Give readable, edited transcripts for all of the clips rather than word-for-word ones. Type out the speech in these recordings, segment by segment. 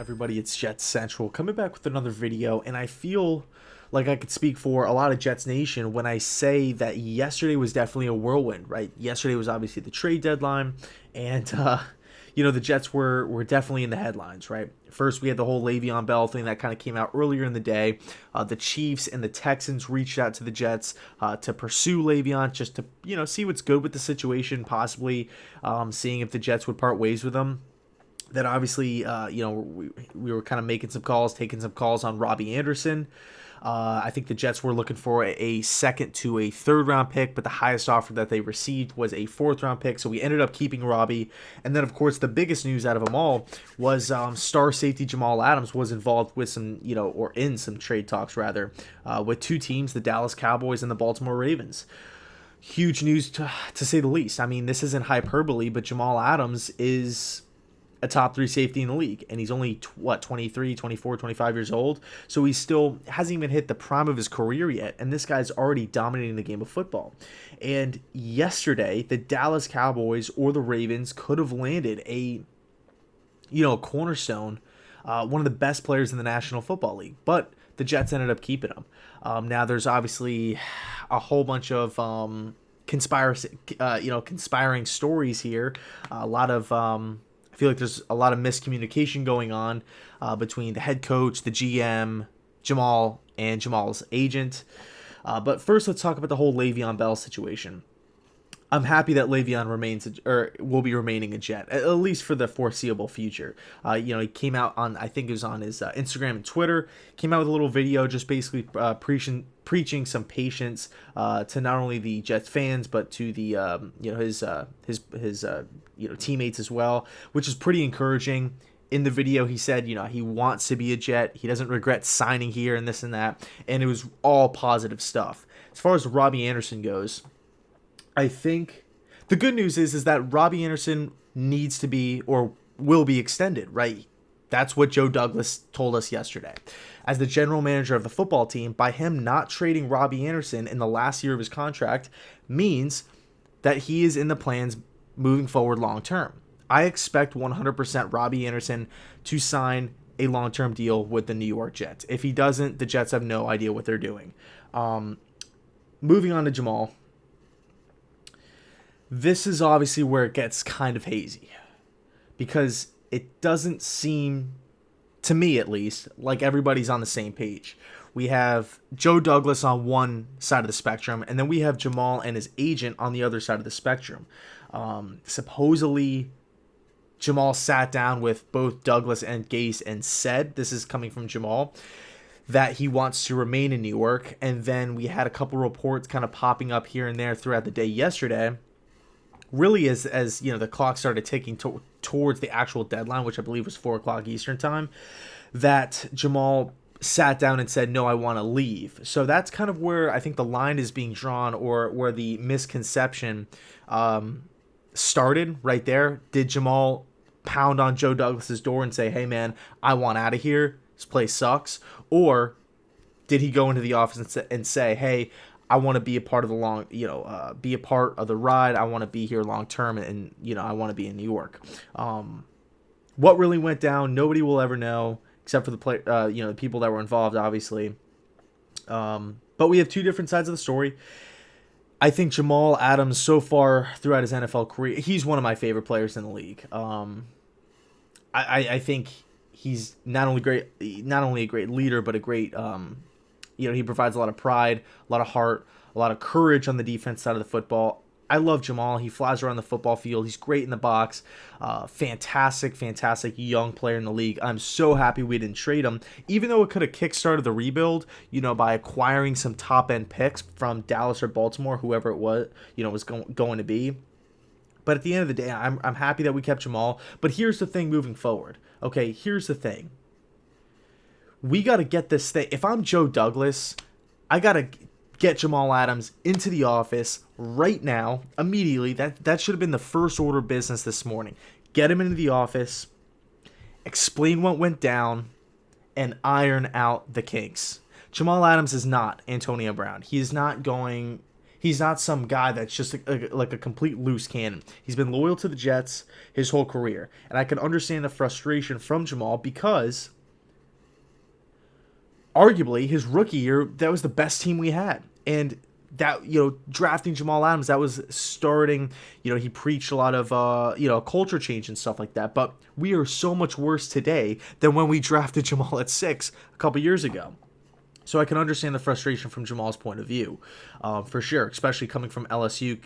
everybody? It's JetsCentral coming back with another video, and I feel like I could speak for a lot of Jets Nation when I say that yesterday was definitely a whirlwind, right? Yesterday was obviously the trade deadline, and the Jets were definitely in the headlines, right? First, we had the whole Le'Veon Bell thing that kind of came out earlier in the day. The Chiefs and the Texans reached out to the Jets to pursue Le'Veon just to see what's good with the situation, possibly seeing if the Jets would part ways with him. Then obviously, we were kind of making some calls, taking some calls on Robbie Anderson. I think the Jets were looking for a second to a third round pick, but the highest offer that they received was a fourth round pick. So we ended up keeping Robbie. And then, of course, the biggest news out of them all was star safety Jamal Adams was involved with some, or in some trade talks rather, with two teams, the Dallas Cowboys and the Baltimore Ravens. Huge news to say the least. I mean, this isn't hyperbole, but Jamal Adams is a top three safety in the league, and he's only 23, 24, 25 years old, so he still hasn't even hit the prime of his career yet, and this guy's already dominating the game of football. And yesterday the Dallas Cowboys or the Ravens could have landed a cornerstone, one of the best players in the National Football League, but the Jets ended up keeping him. Now there's obviously a whole bunch of conspiring stories here, a lot of I feel like there's a lot of miscommunication going on between the head coach, the GM, Jamal, and Jamal's agent. But first, let's talk about the whole Le'Veon Bell situation. I'm happy that Le'Veon will be remaining a Jet, at least for the foreseeable future. He came out on, I think it was on his Instagram and Twitter, came out with a little video just basically preaching some patience to not only the Jets fans, but to the his teammates as well, which is pretty encouraging. In the video, he said, he wants to be a Jet. He doesn't regret signing here and this and that. And it was all positive stuff. As far as Robbie Anderson goes, I think the good news is that Robbie Anderson needs to be or will be extended, right? That's what Joe Douglas told us yesterday. As the general manager of the football team, by him not trading Robbie Anderson in the last year of his contract means that he is in the plans moving forward long term. I expect 100% Robbie Anderson to sign a long-term deal with the New York Jets. If he doesn't, the Jets have no idea what they're doing. Moving on to Jamal. This is obviously where it gets kind of hazy, because it doesn't seem, to me at least, like everybody's on the same page. We have Joe Douglas on one side of the spectrum, and then we have Jamal and his agent on the other side of the spectrum. Supposedly, Jamal sat down with both Douglas and Gase and said, this is coming from Jamal, that he wants to remain in New York. And then we had a couple reports kind of popping up here and there throughout the day yesterday, really as the clock started ticking towards the actual deadline, which I believe was 4 o'clock Eastern time, that Jamal sat down and said, no, I want to leave. So that's kind of where I think the line is being drawn, or where the misconception started right there. Did Jamal pound on Joe Douglas's door and say, hey man, I want out of here, this place sucks? Or did he go into the office and say, hey, I want to be a part of the be a part of the ride. I want to be here long term, and I want to be in New York. What really went down, nobody will ever know, except for the people that were involved, obviously. But we have two different sides of the story. I think Jamal Adams, so far throughout his NFL career, he's one of my favorite players in the league. I think he's not only a great leader, but a great he provides a lot of pride, a lot of heart, a lot of courage on the defense side of the football. I love Jamal. He flies around the football field. He's great in the box. Fantastic young player in the league. I'm so happy we didn't trade him, even though it could have kickstarted the rebuild, by acquiring some top-end picks from Dallas or Baltimore, whoever it was, was going to be. But at the end of the day, I'm happy that we kept Jamal. But here's the thing moving forward. Okay, here's the thing. We got to get this thing. If I'm Joe Douglas, I got to get Jamal Adams into the office right now, immediately. That should have been the first order of business this morning. Get him into the office, explain what went down, and iron out the kinks. Jamal Adams is not Antonio Brown. He is not going He's not some guy that's just like a complete loose cannon. He's been loyal to the Jets his whole career. And I can understand the frustration from Jamal because arguably his rookie year, that was the best team we had. And that, drafting Jamal Adams, that was starting, he preached a lot of, culture change and stuff like that. But we are so much worse today than when we drafted Jamal at 6 a couple years ago. So I can understand the frustration from Jamal's point of view, for sure, especially coming from LSU,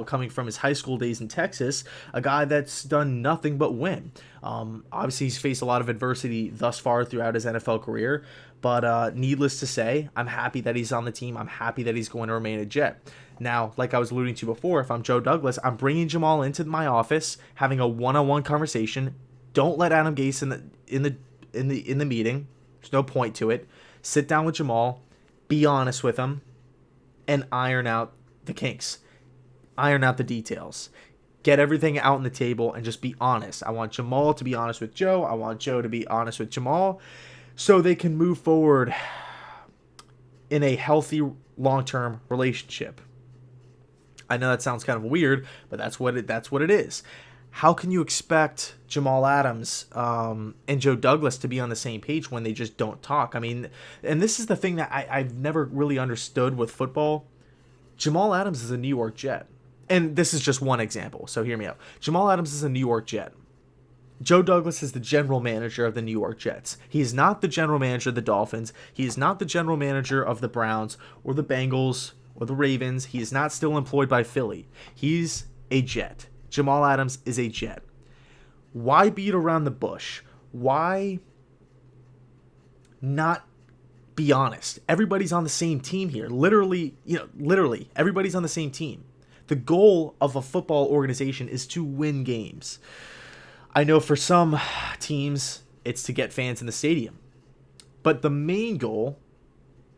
coming from his high school days in Texas, a guy that's done nothing but win. Obviously, he's faced a lot of adversity thus far throughout his NFL career, but needless to say, I'm happy that he's on the team. I'm happy that he's going to remain a Jet. Now, like I was alluding to before, if I'm Joe Douglas, I'm bringing Jamal into my office, having a one-on-one conversation. Don't let Adam Gase in the meeting. There's no point to it. Sit down with Jamal, be honest with him, and iron out the kinks. Iron out the details. Get everything out on the table and just be honest. I want Jamal to be honest with Joe. I want Joe to be honest with Jamal so they can move forward in a healthy long-term relationship. I know that sounds kind of weird, but that's what it is. How can you expect Jamal Adams and Joe Douglas to be on the same page when they just don't talk? I mean, and this is the thing that I've never really understood with football. Jamal Adams is a New York Jet. And this is just one example, so hear me out. Jamal Adams is a New York Jet. Joe Douglas is the general manager of the New York Jets. He is not the general manager of the Dolphins. He is not the general manager of the Browns or the Bengals or the Ravens. He is not still employed by Philly. He's a Jet. Jamal Adams is a Jet. Why beat around the bush? Why not be honest? Everybody's on the same team here. Literally, everybody's on the same team. The goal of a football organization is to win games. I know for some teams, it's to get fans in the stadium. But the main goal,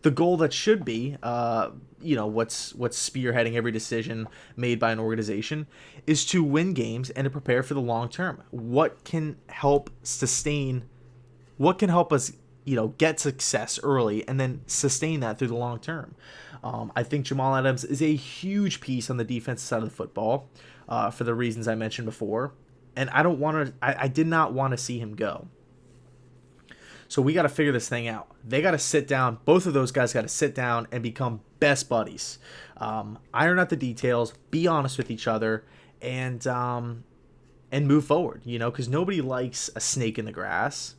the goal that should be, what's spearheading every decision made by an organization, is to win games and to prepare for the long term. What can help us, get success early and then sustain that through the long term? I think Jamal Adams is a huge piece on the defensive side of the football, for the reasons I mentioned before. And I did not want to see him go. So we got to figure this thing out. They got to sit down. Both of those guys got to sit down and become best buddies. Iron out the details, be honest with each other, and move forward, because nobody likes a snake in the grass.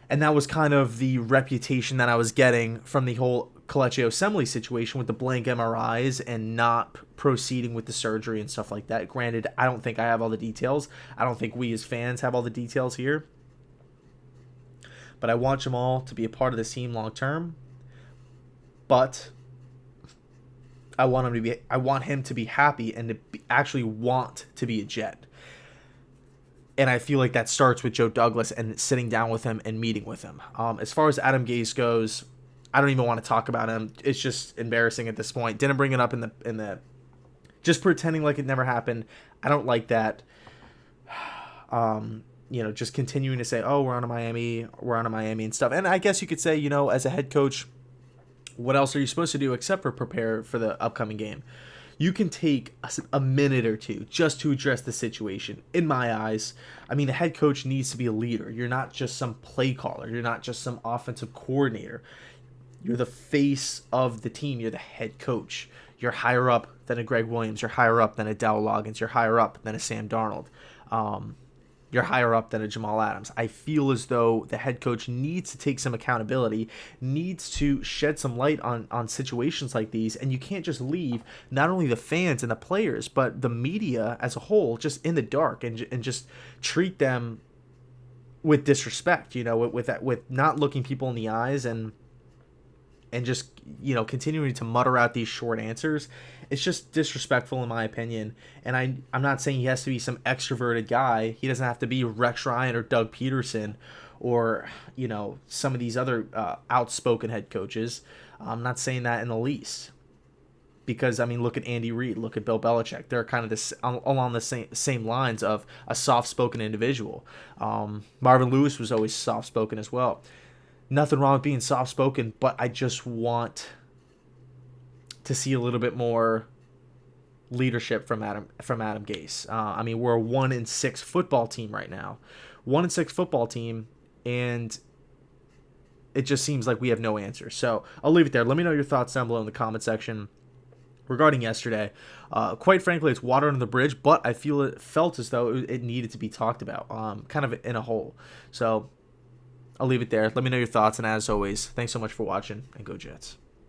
And that was kind of the reputation that I was getting from the whole Colecchio Assembly situation with the blank MRIs and not proceeding with the surgery and stuff like that. Granted, I don't think I have all the details. I don't think we as fans have all the details here. But I want Jamal to be a part of this team long term. But I want him to be happy and to actually want to be a Jet. And I feel like that starts with Joe Douglas and sitting down with him and meeting with him. As far as Adam Gase goes, I don't even want to talk about him. It's just embarrassing at this point. Didn't bring it up in the just pretending like it never happened. I don't like that. Just continuing to say, oh, we're on to Miami and stuff. And I guess you could say, as a head coach, what else are you supposed to do except for prepare for the upcoming game? You can take a minute or two just to address the situation. In my eyes, I mean, the head coach needs to be a leader. You're not just some play caller. You're not just some offensive coordinator. You're the face of the team. You're the head coach. You're higher up than a Greg Williams. You're higher up than a Dow Loggins. You're higher up than a Sam Darnold. You're higher up than a Jamal Adams. I feel as though the head coach needs to take some accountability, needs to shed some light on situations like these, and you can't just leave not only the fans and the players, but the media as a whole just in the dark and just treat them with disrespect, with not looking people in the eyes and just, continuing to mutter out these short answers. It's just disrespectful in my opinion. And I'm not saying he has to be some extroverted guy. He doesn't have to be Rex Ryan or Doug Peterson or, some of these other outspoken head coaches. I'm not saying that in the least. Because, look at Andy Reid, look at Bill Belichick. They're kind of along the same lines of a soft-spoken individual. Marvin Lewis was always soft-spoken as well. Nothing wrong with being soft-spoken, but I just want to see a little bit more leadership from Adam Gase. I mean, we're a 1-6 football team right now, 1-6 football team, and it just seems like we have no answers. So I'll leave it there. Let me know your thoughts down below in the comment section regarding yesterday. Quite frankly, it's water under the bridge, but I felt as though it needed to be talked about, kind of in a whole. So I'll leave it there. Let me know your thoughts, and as always, thanks so much for watching, and go Jets.